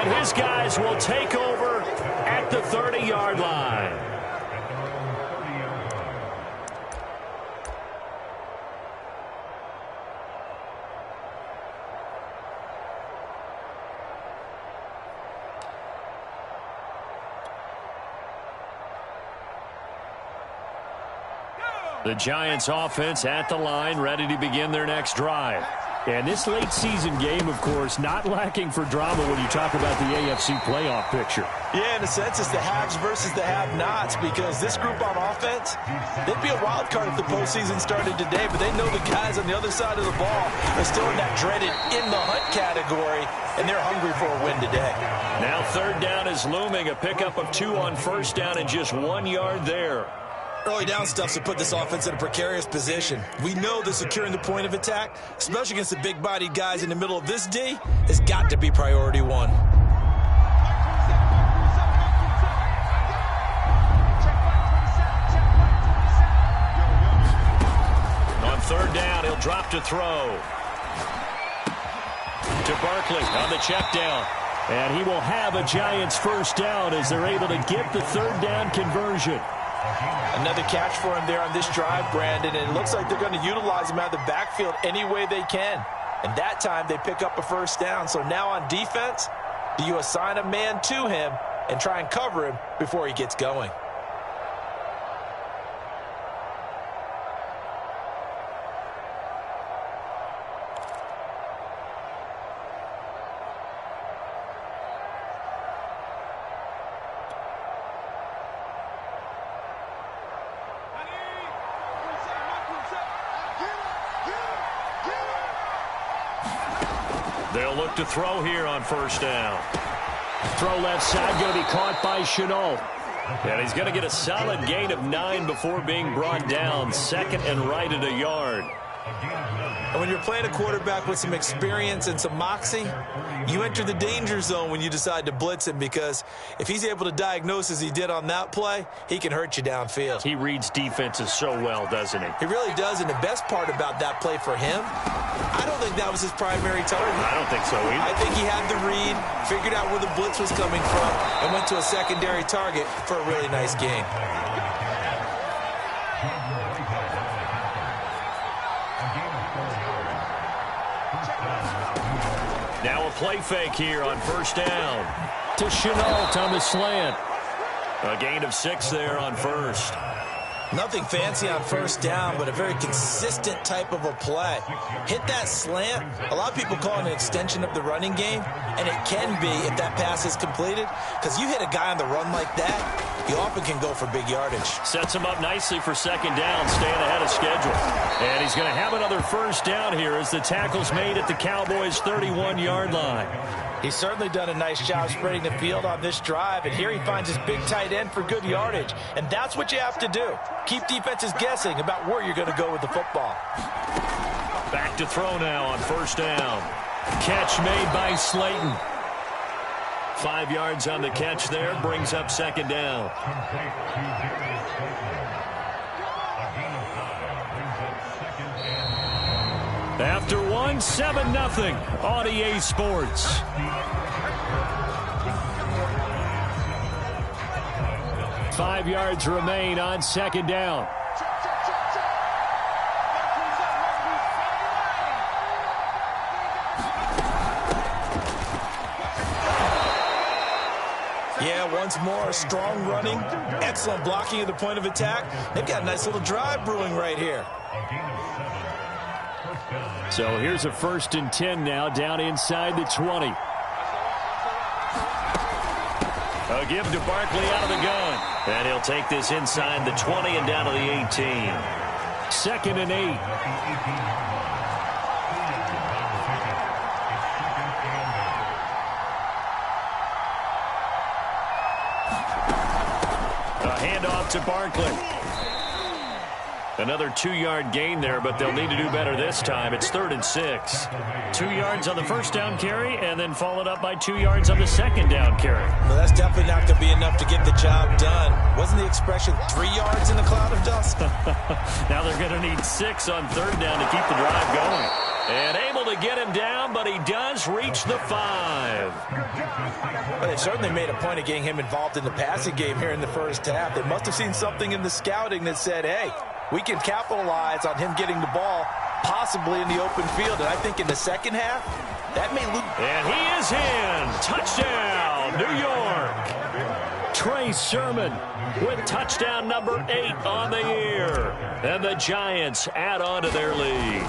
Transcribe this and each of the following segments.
And his guys will take over at the 30-yard line. The Giants offense at the line, ready to begin their next drive. And this late season game, of course, not lacking for drama when you talk about the AFC playoff picture. Yeah, in a sense, it's the haves versus the have-nots, because this group on offense, they'd be a wild card if the postseason started today, but they know the guys on the other side of the ball are still in that dreaded in-the-hunt category, and they're hungry for a win today. Now third down is looming, a pickup of 2 on first down and just 1 yard there. Early down stuff to put this offense in a precarious position. We know that securing the point of attack, especially against the big-bodied guys in the middle of this D, has got to be priority one. On third down, he'll drop to throw. To Barkley on the check down. And he will have a Giants first down as they're able to get the third down conversion. Another catch for him there on this drive, Brandon, and it looks like they're going to utilize him out of the backfield any way they can. And that time they pick up a first down. So now on defense, do you assign a man to him and try and cover him before he gets going? They'll look to throw here on first down. Throw left side, going to be caught by Chenault. And he's going to get a solid gain of 9 before being brought down. Second and right at a yard. And when you're playing a quarterback with some experience and some moxie, you enter the danger zone when you decide to blitz him, because if he's able to diagnose as he did on that play, he can hurt you downfield. He reads defenses so well, doesn't he? He really does, and the best part about that play for him, I don't think that was his primary target. I don't think so either. I think he had the read, figured out where the blitz was coming from, and went to a secondary target for a really nice gain. Now a play fake here on first down. To Chenault on the slant. A gain of 6 there on first. Nothing fancy on first down, but a very consistent type of a play. Hit that slant. A lot of people call it an extension of the running game, and it can be if that pass is completed, because you hit a guy on the run like that, you often can go for big yardage. Sets him up nicely for second down, staying ahead of schedule. And he's going to have another first down here as the tackle's made at the Cowboys' 31-yard line. He's certainly done a nice job spreading the field on this drive, and here he finds his big tight end for good yardage. And that's what you have to do. Keep defenses guessing about where you're going to go with the football. Back to throw now on first down. Catch made by Slayton. 5 yards on the catch there, brings up second down. After one, 7-0 on EA Sports. Five yards remain on second down. Yeah, once more, strong running, excellent blocking at the point of attack. They've got a nice little drive brewing right here. So here's a 1st and 10 now, down inside the 20. A give to Barkley out of the gun. And he'll take this inside the 20 and down to the 18. 2nd and 8. A handoff to Barkley. Another 2-yard gain there, but they'll need to do better this time. It's 3rd and 6. 2 yards on the first down carry, and then followed up by 2 yards on the second down carry. Well, that's definitely not going to be enough to get the job done. Wasn't the expression 3 yards in a cloud of dust? Now they're going to need 6 on third down to keep the drive going. And able to get him down, but he does reach the 5. Well, they've certainly made a point of getting him involved in the passing game here in the first half. They must have seen something in the scouting that said, hey, we can capitalize on him getting the ball possibly in the open field. And I think in the second half, that may lose. And he is in. Touchdown, New York. Trey Sermon with touchdown number 8 on the year. And the Giants add on to their lead.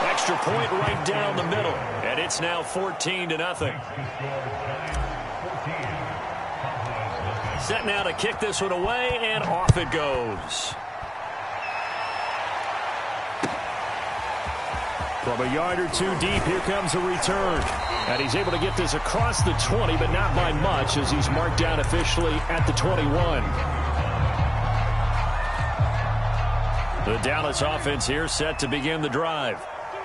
Extra point right down the middle. And it's now 14-0. Set now to kick this one away, and off it goes. From a yard or two deep, here comes a return. And he's able to get this across the 20, but not by much, as he's marked down officially at the 21. The Dallas offense here set to begin the drive.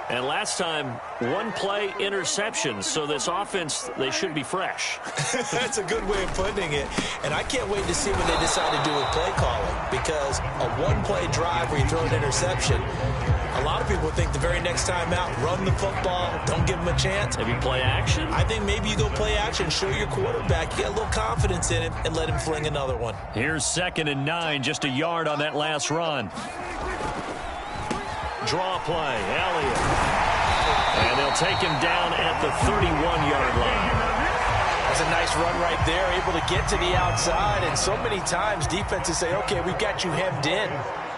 And last time, one-play interception. So this offense, they should be fresh. That's a good way of putting it. And I can't wait to see what they decide to do with play calling. Because a one-play drive where you throw an interception, a lot of people think the very next time out, run the football, don't give them a chance. Maybe play action? I think maybe you go play action, show your quarterback, you get a little confidence in him, and let him fling another one. Here's 2nd and 9, just a yard on that last run. Draw play, Elliott. And they'll take him down at the 31-yard line. That's a nice run right there, able to get to the outside. And so many times defenses say, okay, we've got you hemmed in.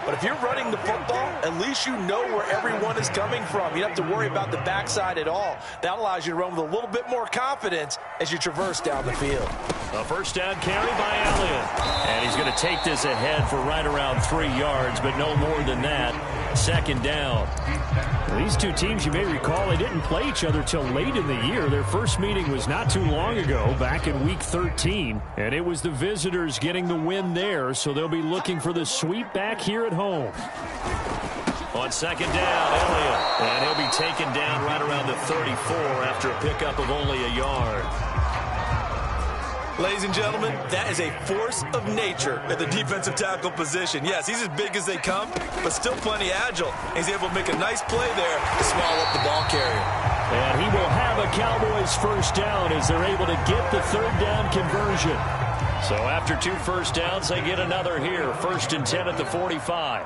But if you're running the football, at least you know where everyone is coming from. You don't have to worry about the backside at all. That allows you to run with a little bit more confidence as you traverse down the field. A first down carry by Elliott. And he's going to take this ahead for right around 3 yards, but no more than that. 2nd down. Well, these two teams, you may recall, they didn't play each other till late in the year. Their first meeting was not too long ago, back in Week 13. And it was the visitors getting the win there, so they'll be looking for the sweep back here at home. On 2nd down, Elliott. And he'll be taken down right around the 34 after a pickup of only a yard. Ladies and gentlemen, that is a force of nature at the defensive tackle position. Yes, he's as big as they come, but still plenty agile. He's able to make a nice play there to swallow up the ball carrier. And he will have a Cowboys first down as they're able to get the 3rd down conversion. So after 2 first downs, they get another here. 1st and 10 at the 45.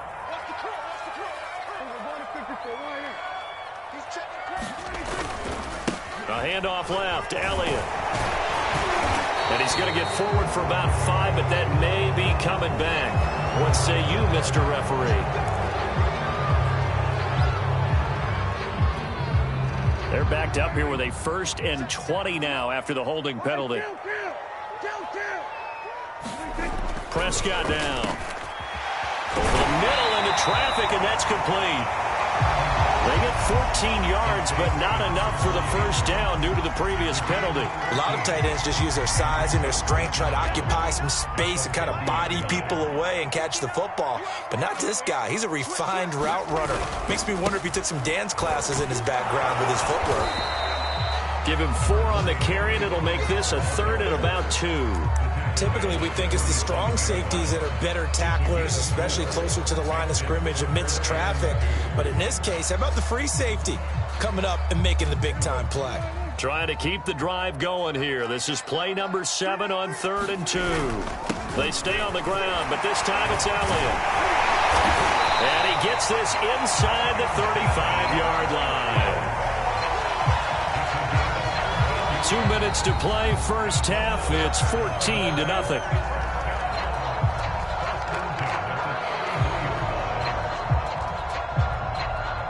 A handoff left, Elliott. And he's going to get forward for about 5, but that may be coming back. What say you, Mr. Referee? They're backed up here with a 1st and 20 now after the holding penalty. Prescott down. Over the middle into traffic, and that's complete. They get 14 yards, but not enough for the first down due to the previous penalty. A lot of tight ends just use their size and their strength, try to occupy some space and kind of body people away and catch the football. But not this guy. He's a refined route runner. Makes me wonder if he took some dance classes in his background with his footwork. Give him 4 on the carry, and it'll make this a 3rd and about 2. Typically, we think it's the strong safeties that are better tacklers, especially closer to the line of scrimmage amidst traffic. But in this case, how about the free safety coming up and making the big-time play? Trying to keep the drive going here. This is play number 7 on 3rd and 2. They stay on the ground, but this time it's Elliott. And he gets this inside the 35-yard line. 2 minutes to play, first half. It's 14-0.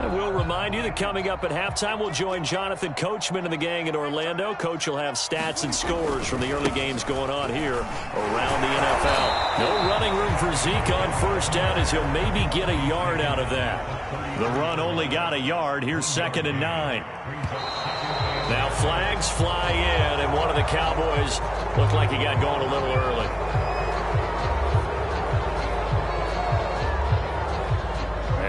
And we'll remind you that coming up at halftime, we'll join Jonathan Coachman and the gang in Orlando. Coach will have stats and scores from the early games going on here around the NFL. No running room for Zeke on first down, as he'll maybe get a yard out of that. The run only got a yard. Here's 2nd and 9. Now flags fly in, and one of the Cowboys looked like he got going a little early.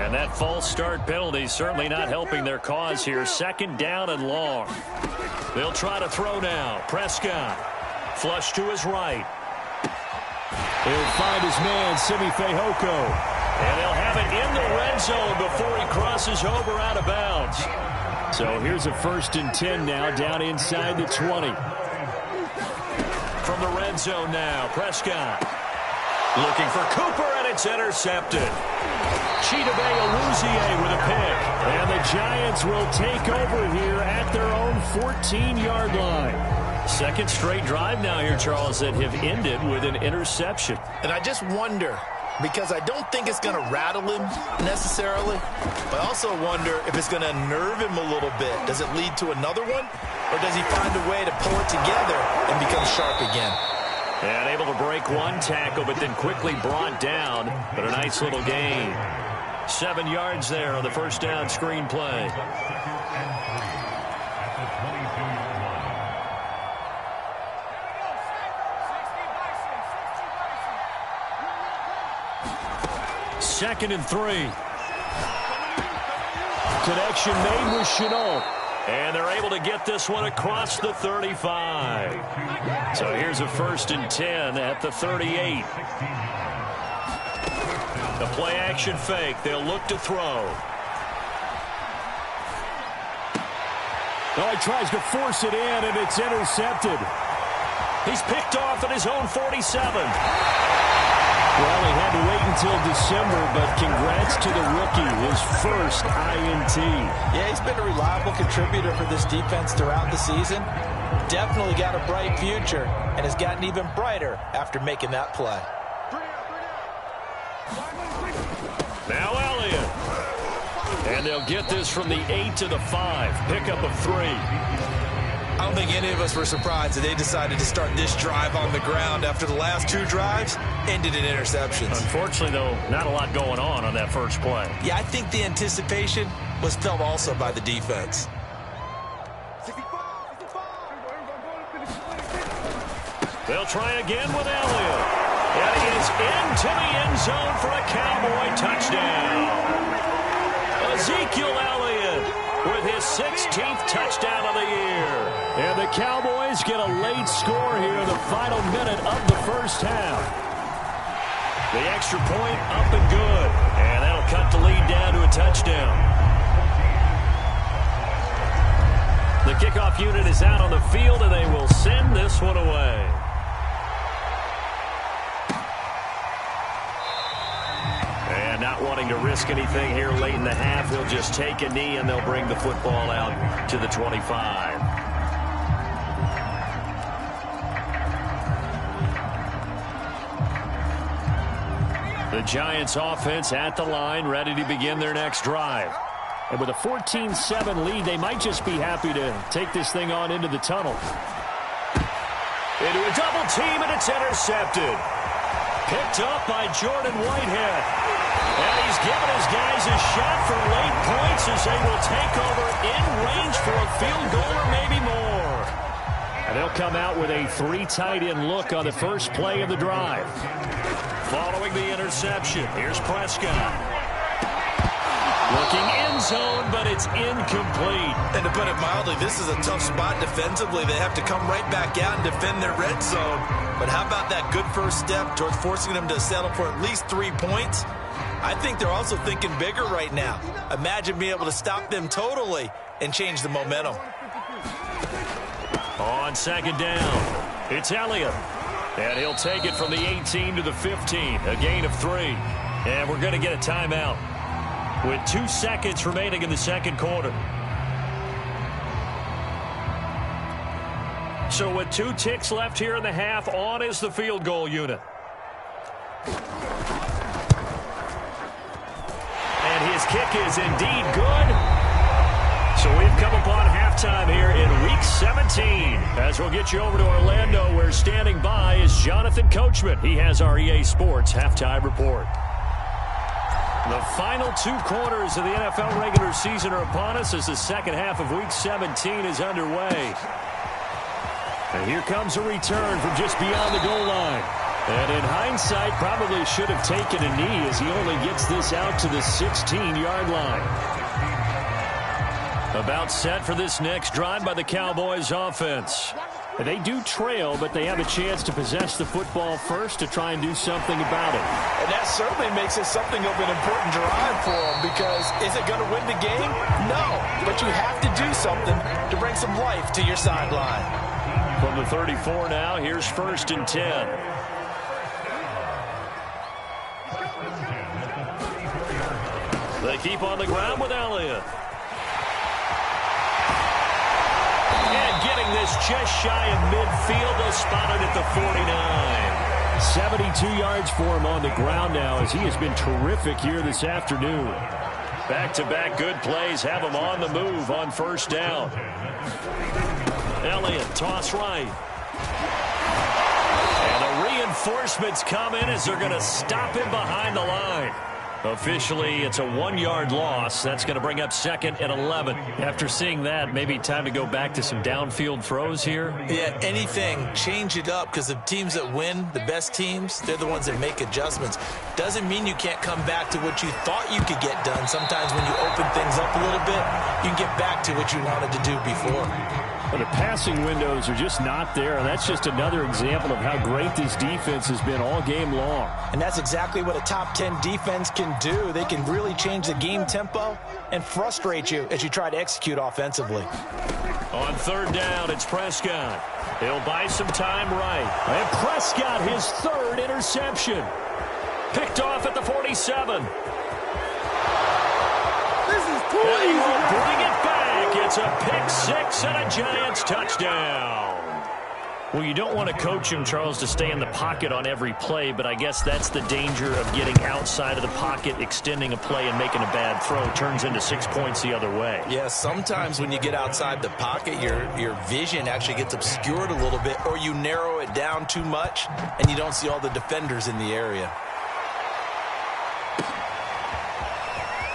And that false start penalty certainly not helping their cause here. 2nd down and long. They'll try to throw now. Prescott, flush to his right. He'll find his man, Simi Fehoko. And they'll have it in the red zone before he crosses over out of bounds. So here's a 1st and 10 now down inside the 20. From the red zone now, Prescott. Looking for Cooper, and it's intercepted. Chidobe Awuzie with a pick. And the Giants will take over here at their own 14-yard line. Second straight drive now here, Charles, that have ended with an interception. And I just wonder, because I don't think it's going to rattle him necessarily, but I also wonder if it's going to nerve him a little bit. Does it lead to another one, or does he find a way to pull it together and become sharp again? And able to break one tackle, but then quickly brought down. But a nice little gain. 7 yards there on the first down screen play. Second and 3. Connection made with Shenault. And they're able to get this one across the 35. So here's a 1st and 10 at the 38. The play action fake. They'll look to throw. Oh, he tries to force it in, and it's intercepted. He's picked off at his own 47. Well, he had to wait until December, but congrats to the rookie, his first INT. Yeah, he's been a reliable contributor for this defense throughout the season. Definitely got a bright future, and has gotten even brighter after making that play. Now Elliott. And they'll get this from the 8 to the 5. Pickup of 3. I don't think any of us were surprised that they decided to start this drive on the ground after the last 2 drives ended in interceptions. Unfortunately, though, not a lot going on that first play. Yeah, I think the anticipation was felt also by the defense. They'll try again with Elliott. And he is into the end zone for a Cowboy touchdown. Ezekiel Elliott with his 16th touchdown of the year. And the Cowboys get a late score here in the final minute of the first half. The extra point up and good. And that'll cut the lead down to a touchdown. The kickoff unit is out on the field, and they will send this one away. And not wanting to risk anything here late in the half, they'll just take a knee, and they'll bring the football out to the 25. The Giants offense at the line, ready to begin their next drive. And with a 14-7 lead, they might just be happy to take this thing on into the tunnel. Into a double team, and it's intercepted. Picked up by Jordan Whitehead. And he's given his guys a shot for late points as they will take over in range for a field goal or maybe more. And they'll come out with a 3 tight end look on the first play of the drive. Following the interception, here's Prescott. Looking end zone, but it's incomplete. And to put it mildly, this is a tough spot defensively. They have to come right back out and defend their red zone. But how about that good first step towards forcing them to settle for at least 3 points? I think they're also thinking bigger right now. Imagine being able to stop them totally and change the momentum. On second down, it's Elliott. And he'll take it from the 18 to the 15, a gain of 3. And we're going to get a timeout with 2 seconds remaining in the second quarter. So with 2 ticks left here in the half, on is the field goal unit. And his kick is indeed good. So we've come upon halftime here in Week 17. As we'll get you over to Orlando, where standing by is Jonathan Coachman. He has our EA Sports halftime report. The final 2 quarters of the NFL regular season are upon us as the second half of Week 17 is underway. And here comes a return from just beyond the goal line. And in hindsight, probably should have taken a knee as he only gets this out to the 16-yard line. About set for this next drive by the Cowboys offense. They do trail, but they have a chance to possess the football first to try and do something about it. And that certainly makes it something of an important drive for them, because is it going to win the game? No, but you have to do something to bring some life to your sideline. From the 34 now, here's 1st and 10. They keep on the ground with Elliott. And getting this just shy of midfield, they'll spot it at the 49. 72 yards for him on the ground now, as he has been terrific here this afternoon. Back-to-back good plays have him on the move on 1st down. Elliott, toss right. And the reinforcements come in as they're going to stop him behind the line. Officially, it's a 1-yard loss. That's going to bring up 2nd and 11. After seeing that, maybe time to go back to some downfield throws here. Yeah, anything. Change it up, because the teams that win, the best teams, they're the ones that make adjustments. Doesn't mean you can't come back to what you thought you could get done. Sometimes when you open things up a little bit, you can get back to what you wanted to do before. But the passing windows are just not there. And that's just another example of how great this defense has been all game long. And that's exactly what a top 10 defense can do. They can really change the game tempo and frustrate you as you try to execute offensively. On 3rd down, it's Prescott. He'll buy some time right. And Prescott, his 3rd interception. Picked off at the 47. This is too And he easy. will bring it back. It's a pick 6 and a Giants touchdown. Well, you don't want to coach him, Charles, to stay in the pocket on every play, but I guess that's the danger of getting outside of the pocket, extending a play, and making a bad throw. Turns into 6 points the other way. Yeah, sometimes when you get outside the pocket, your vision actually gets obscured a little bit, or you narrow it down too much, and you don't see all the defenders in the area.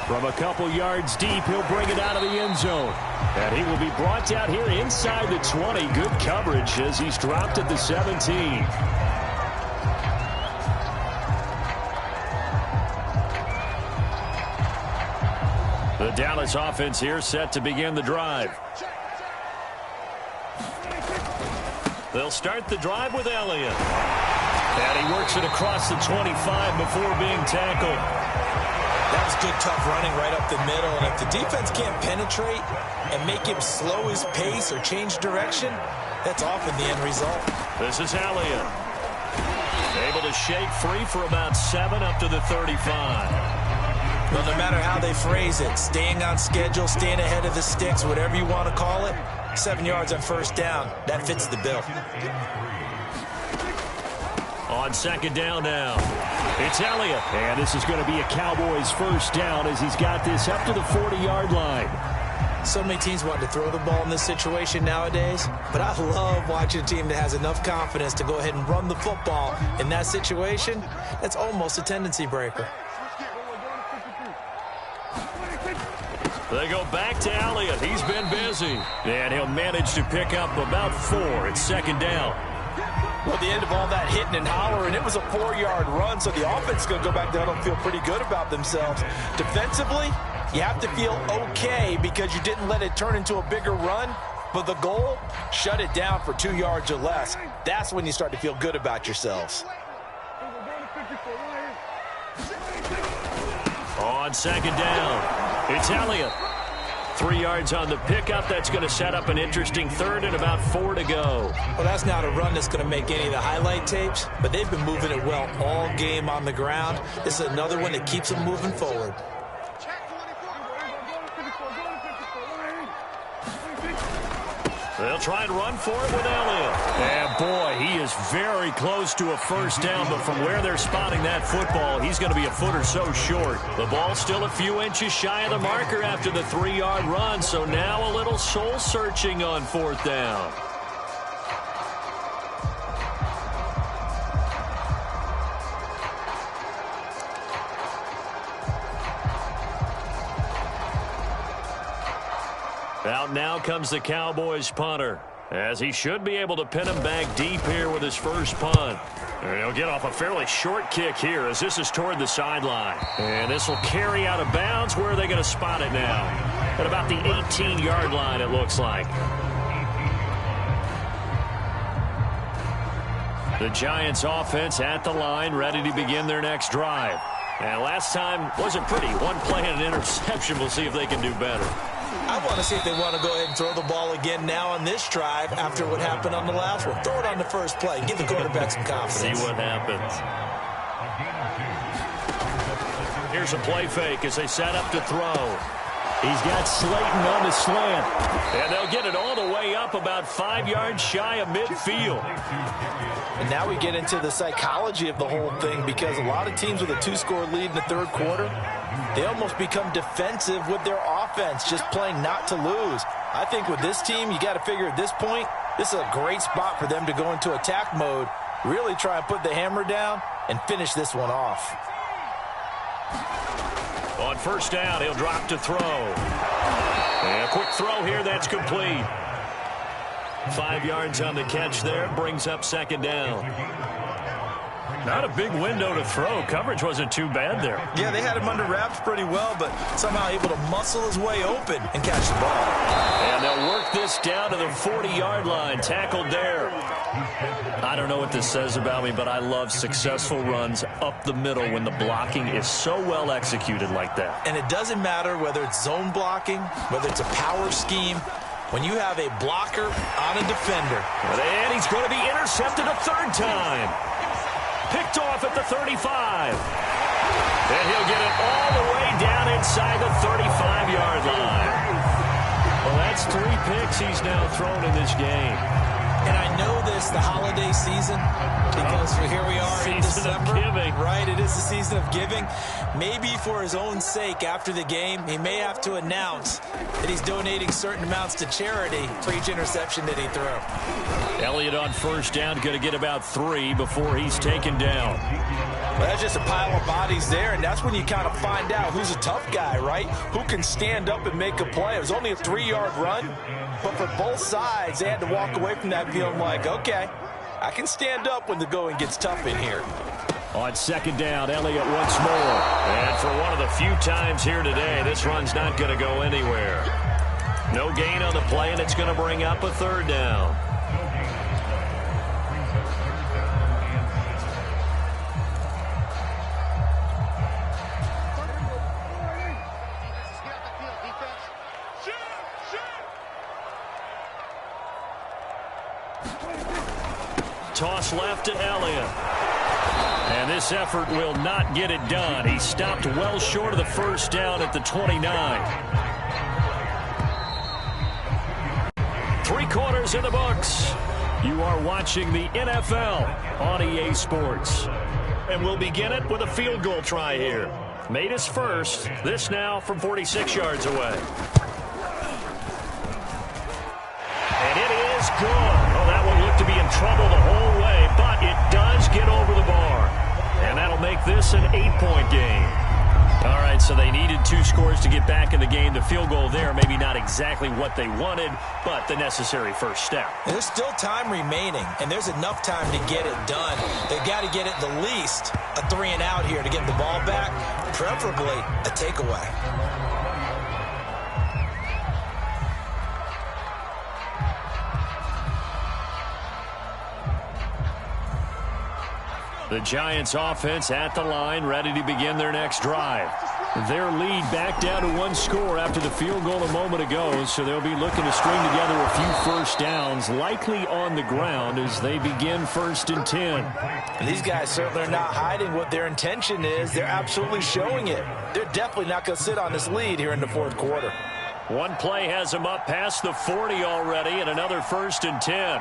From a couple yards deep, he'll bring it out of the end zone. And he will be brought down here inside the 20. Good coverage as he's dropped at the 17. The Dallas offense here set to begin the drive. They'll start the drive with Elliott. And he works it across the 25 before being tackled. That was good, tough running right up the middle. And if the defense can't penetrate and make him slow his pace or change direction, that's often the end result. This is Elliott. Able to shake free for about 7 up to the 35. Well, no matter how they phrase it, staying on schedule, staying ahead of the sticks, whatever you want to call it, 7 yards on 1st down, that fits the bill. On 2nd down now, it's Elliott. And this is going to be a Cowboys 1st down as he's got this up to the 40-yard line. So many teams want to throw the ball in this situation nowadays, but I love watching a team that has enough confidence to go ahead and run the football in that situation. That's almost a tendency breaker. They go back to Elliott. He's been busy. And he'll manage to pick up about 4. It's 2nd down. Well, at the end of all that hitting and hollering, it was a 4-yard run, so the offense is going to go back down and feel pretty good about themselves. Defensively, you have to feel okay because you didn't let it turn into a bigger run, but the goal, shut it down for 2 yards or less. That's when you start to feel good about yourselves. On 2nd down, it's Elliott. 3 yards on the pickup. That's going to set up an interesting 3rd and about 4 to go. Well, that's not a run that's going to make any of the highlight tapes, but they've been moving it well all game on the ground. This is another one that keeps them moving forward. They'll try and run for it with Elliott. And boy, he is very close to a 1st down, but from where they're spotting that football, he's going to be a foot or so short. The ball still a few inches shy of the marker after the 3-yard run, so now a little soul-searching on 4th down. Out now comes the Cowboys punter, as he should be able to pin him back deep here with his first punt. And he'll get off a fairly short kick here as this is toward the sideline. And this will carry out of bounds. Where are they going to spot it now? At about the 18-yard line, it looks like. The Giants offense at the line, ready to begin their next drive. And last time wasn't pretty. One play and an interception. We'll see if they can do better. I want to see if they want to go ahead and throw the ball again now on this drive after what happened on the last one. Throw it on the first play. Give the quarterback some confidence. See what happens. Here's a play fake as they set up to throw. He's got Slayton on the slant. And they'll get it all the way up about 5 yards shy of midfield. And now we get into the psychology of the whole thing, because a lot of teams with a 2-score lead in the third quarter, they almost become defensive with their offense, just playing not to lose. I think with this team, you got to figure at this point, this is a great spot for them to go into attack mode, really try and put the hammer down and finish this one off. On first down, he'll drop to throw. And a quick throw here, that's complete. 5 yards on the catch there, brings up second down. Not a big window to throw. Coverage wasn't too bad there. Yeah, they had him under wraps pretty well, but somehow able to muscle his way open and catch the ball. And they'll work this down to the 40-yard line, tackled there. I don't know what this says about me, but I love successful runs up the middle when the blocking is so well executed like that. And it doesn't matter whether it's zone blocking, whether it's a power scheme. When you have a blocker on a defender. And he's going to be intercepted a third time. Picked off at the 35. And he'll get it all the way down inside the 35-yard line. Well, that's 3 picks he's now thrown in this game. And I know this, the holiday season, because here we are in December. Giving. Right, it is the season of giving. Maybe for his own sake after the game, he may have to announce that he's donating certain amounts to charity for each interception that he threw. Elliott on first down, going to get about 3 before he's taken down. Well, that's just a pile of bodies there, and that's when you kind of find out who's a tough guy, right? Who can stand up and make a play. It was only a 3-yard run, but for both sides, they had to walk away from that feeling like, okay, I can stand up when the going gets tough in here. On second down, Elliott once more. And for one of the few times here today, this run's not going to go anywhere. No gain on the play, and it's going to bring up a third down. Toss left to Elliott. And this effort will not get it done. He stopped well short of the first down at the 29. 3 quarters in the books. You are watching the NFL on EA Sports. And we'll begin it with a field goal try here. Made his first. This now from 46 yards away. And it is good. Oh, that one looked to be in trouble the whole way, but it does get over the bar. And that'll make this an 8-point game. All right, so they needed 2 scores to get back in the game. The field goal there, maybe not exactly what they wanted, but the necessary first step. And there's still time remaining, and there's enough time to get it done. They've got to get it the least a 3-and-out here to get the ball back, preferably a takeaway. The Giants offense at the line, ready to begin their next drive. Their lead back down to 1 score after the field goal a moment ago, so they'll be looking to string together a few first downs, likely on the ground as they begin 1st and 10. And these guys certainly are not hiding what their intention is. They're absolutely showing it. They're definitely not going to sit on this lead here in the 4th quarter. One play has them up past the 40 already, and another 1st and 10.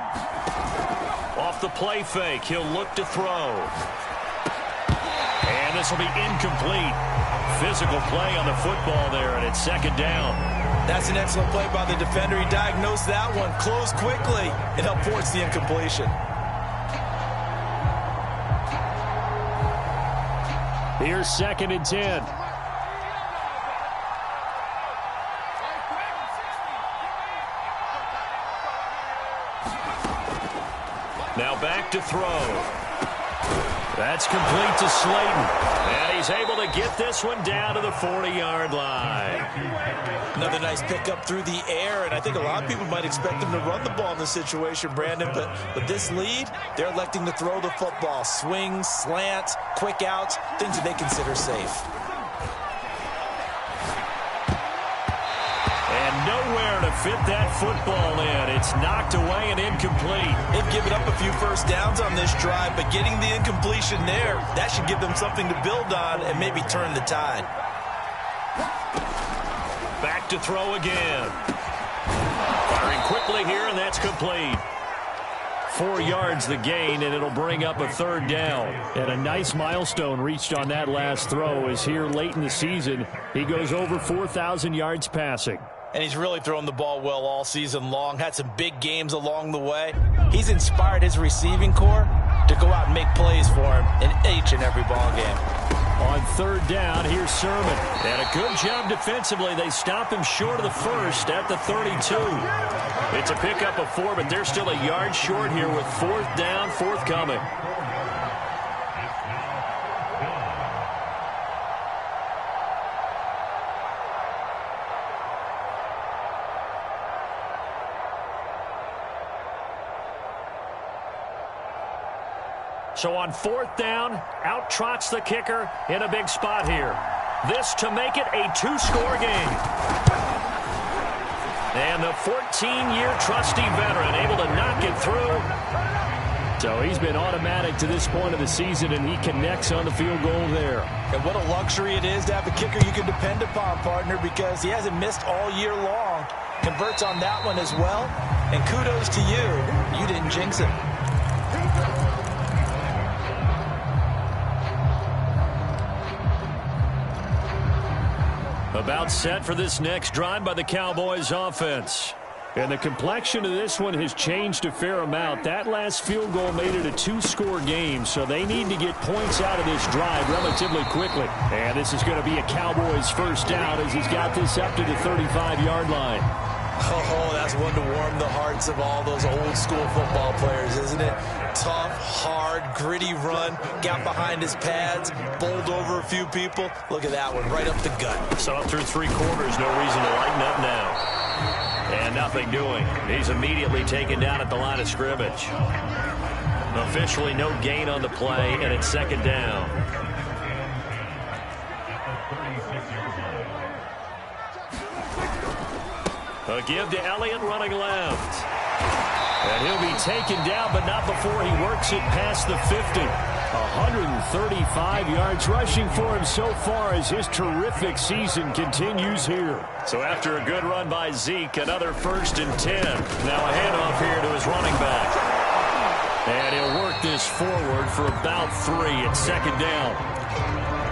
Off the play fake, he'll look to throw. And this will be incomplete. Physical play on the football there, and it's 2nd down. That's an excellent play by the defender. He diagnosed that one, closed quickly, and helped force the incompletion. Here's 2nd and 10. Now back to throw. That's complete to Slayton. And he's able to get this one down to the 40-yard line. Another nice pickup through the air, and I think a lot of people might expect them to run the ball in this situation, Brandon, but with this lead, they're electing to throw the football. Swings, slants, quick outs, things that they consider safe. And nowhere to fit that football in. It's knocked away and incomplete. They've given up a few first downs on this drive, but getting the incompletion there, that should give them something to build on and maybe turn the tide. Back to throw again. Firing quickly here, and that's complete. 4 yards the gain, and it'll bring up a 3rd down. And a nice milestone reached on that last throw as here late in the season, he goes over 4,000 yards passing. And he's really thrown the ball well all season long, had some big games along the way. He's inspired his receiving corps to go out and make plays for him in each and every ball game. On 3rd down, here's Sermon. And a good job defensively. They stop him short of the first at the 32. It's a pickup of 4, but they're still a yard short here with 4th down forthcoming. So on 4th down, out trots the kicker in a big spot here. This to make it a 2-score game. And the 14-year trusty veteran able to knock it through. So he's been automatic to this point of the season, and he connects on the field goal there. And what a luxury it is to have a kicker you can depend upon, partner, because he hasn't missed all year long. Converts on that one as well. And kudos to you. You didn't jinx him. About set for this next drive by the Cowboys offense. And the complexion of this one has changed a fair amount. That last field goal made it a 2-score game, so they need to get points out of this drive relatively quickly. And this is going to be a Cowboys 1st down as he's got this up to the 35-yard line. Oh, that's one to warm the hearts of all those old-school football players, isn't it? Tough, hard, gritty run, got behind his pads, bowled over a few people. Look at that one, right up the gut. So up through 3 quarters, no reason to lighten up now. And nothing doing. He's immediately taken down at the line of scrimmage. Officially no gain on the play, and it's 2nd down. A give to Elliott running left. And he'll be taken down, but not before he works it past the 50. 135 yards rushing for him so far as his terrific season continues here. So after a good run by Zeke, another 1st and 10. Now a handoff here to his running back. And he'll work this forward for about 3 at 2nd down.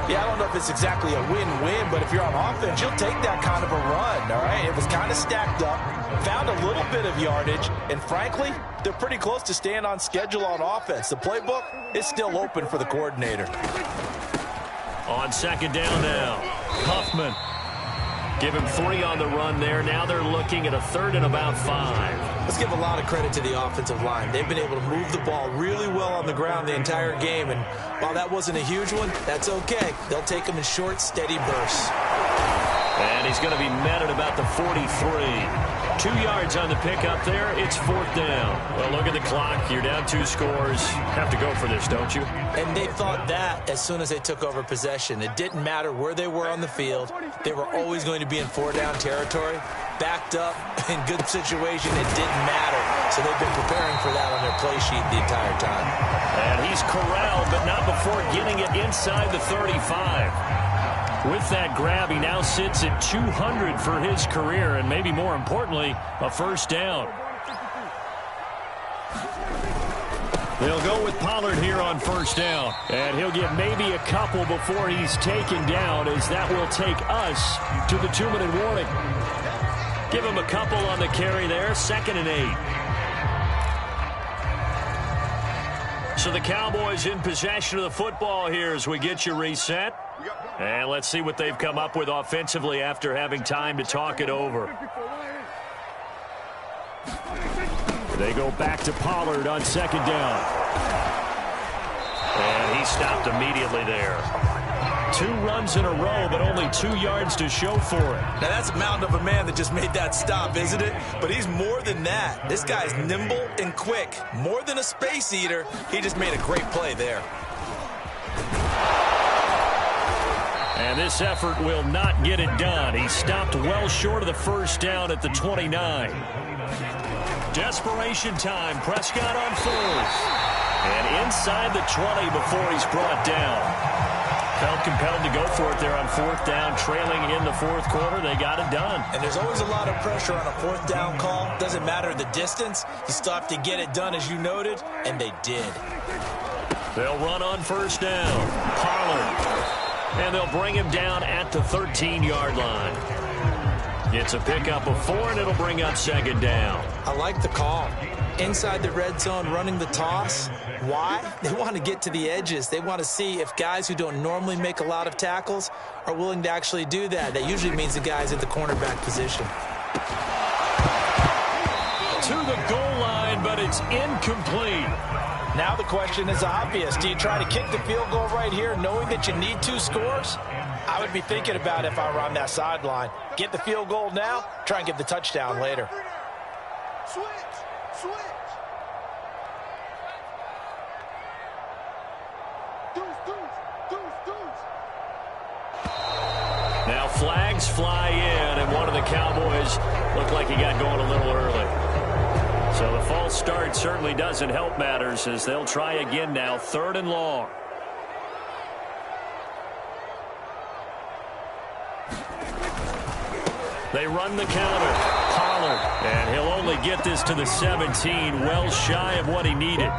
Yeah, I don't know if it's exactly a win-win, but if you're on offense, you'll take that kind of a run, all right? It was kind of stacked up, found a little bit of yardage, and frankly, they're pretty close to staying on schedule on offense. The playbook is still open for the coordinator. On 2nd down now, Huffman. Give him 3 on the run there. Now they're looking at a 3rd and about 5. Let's give a lot of credit to the offensive line. They've been able to move the ball really well on the ground the entire game, and while that wasn't a huge one, that's okay. They'll take them in short, steady bursts. And he's going to be met at about the 43. 2 yards on the pickup there. It's 4th down. Well, look at the clock. You're down 2 scores. Have to go for this, don't you? And they thought that as soon as they took over possession. It didn't matter where they were on the field. They were always going to be in 4-down territory. Backed up, in good situation, it didn't matter. So they've been preparing for that on their play sheet the entire time. And he's corralled, but not before getting it inside the 35. With that grab, he now sits at 200 for his career, and maybe more importantly, a 1st down. They'll go with Pollard here on 1st down, and he'll get maybe a couple before he's taken down, as that will take us to the 2-minute warning. Give him a couple on the carry there, 2nd and 8. So the Cowboys in possession of the football here as we get you reset. And let's see what they've come up with offensively after having time to talk it over. They go back to Pollard on 2nd down. And he stopped immediately there. 2 runs in a row, but only 2 yards to show for it. Now, that's a mountain of a man that just made that stop, isn't it? But he's more than that. This guy's nimble and quick. More than a space eater. He just made a great play there. And this effort will not get it done. He stopped well short of the first down at the 29. Desperation time. Prescott on 4th. And inside the 20 before he's brought down. Felt compelled to go for it there on 4th down, trailing in the 4th quarter. They got it done. And there's always a lot of pressure on a 4th down call. Doesn't matter the distance. You still have to get it done, as you noted, and they did. They'll run on 1st down. Pollard. And they'll bring him down at the 13-yard line. It's a pickup of 4, and it'll bring up 2nd down. I like the call. Inside the red zone, running the toss. Why? They want to get to the edges. They want to see if guys who don't normally make a lot of tackles are willing to actually do that. That usually means the guys at the cornerback position. To the goal line, but it's incomplete. Now the question is obvious. Do you try to kick the field goal right here knowing that you need 2 scores? I would be thinking about it if I were on that sideline. Get the field goal now, try and get the touchdown later. Switch. Now flags fly in, and one of the Cowboys looked like he got going a little early. So the false start certainly doesn't help matters as they'll try again now, 3rd and long. They run the counter. Pollard. And he'll only get this to the 17, well shy of what he needed.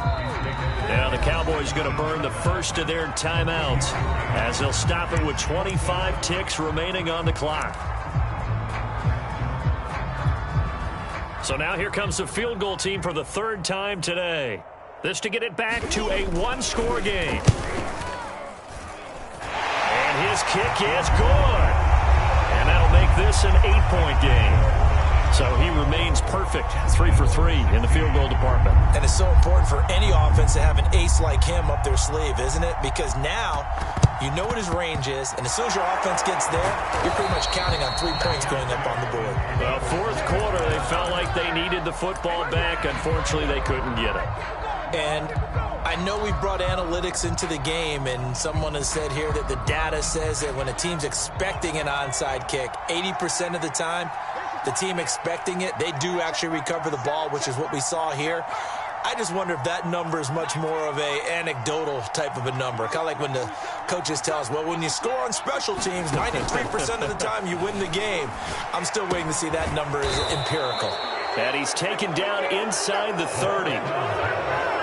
Now the Cowboys going to burn the first of their timeouts as they'll stop it with 25 ticks remaining on the clock. So now here comes the field goal team for the 3rd time today. This to get it back to a 1-score game. And his kick is good. And that'll make this an 8-point game. So he remains perfect, 3 for 3 in the field goal department. And it's so important for any offense to have an ace like him up their sleeve, isn't it? Because now you know what his range is, and as soon as your offense gets there, you're pretty much counting on 3 points going up on the board. Well, 4th quarter, they felt like they needed the football back. Unfortunately, they couldn't get it. And I know we brought analytics into the game, and someone has said here that the data says that when a team's expecting an onside kick, 80% of the time, the team expecting it, they do actually recover the ball, which is what we saw here. I just wonder if that number is much more of a anecdotal type of a number. Kind of like when the coaches tell us, well, when you score on special teams, 93% of the time you win the game. I'm still waiting to see that number is empirical. And he's taken down inside the 30.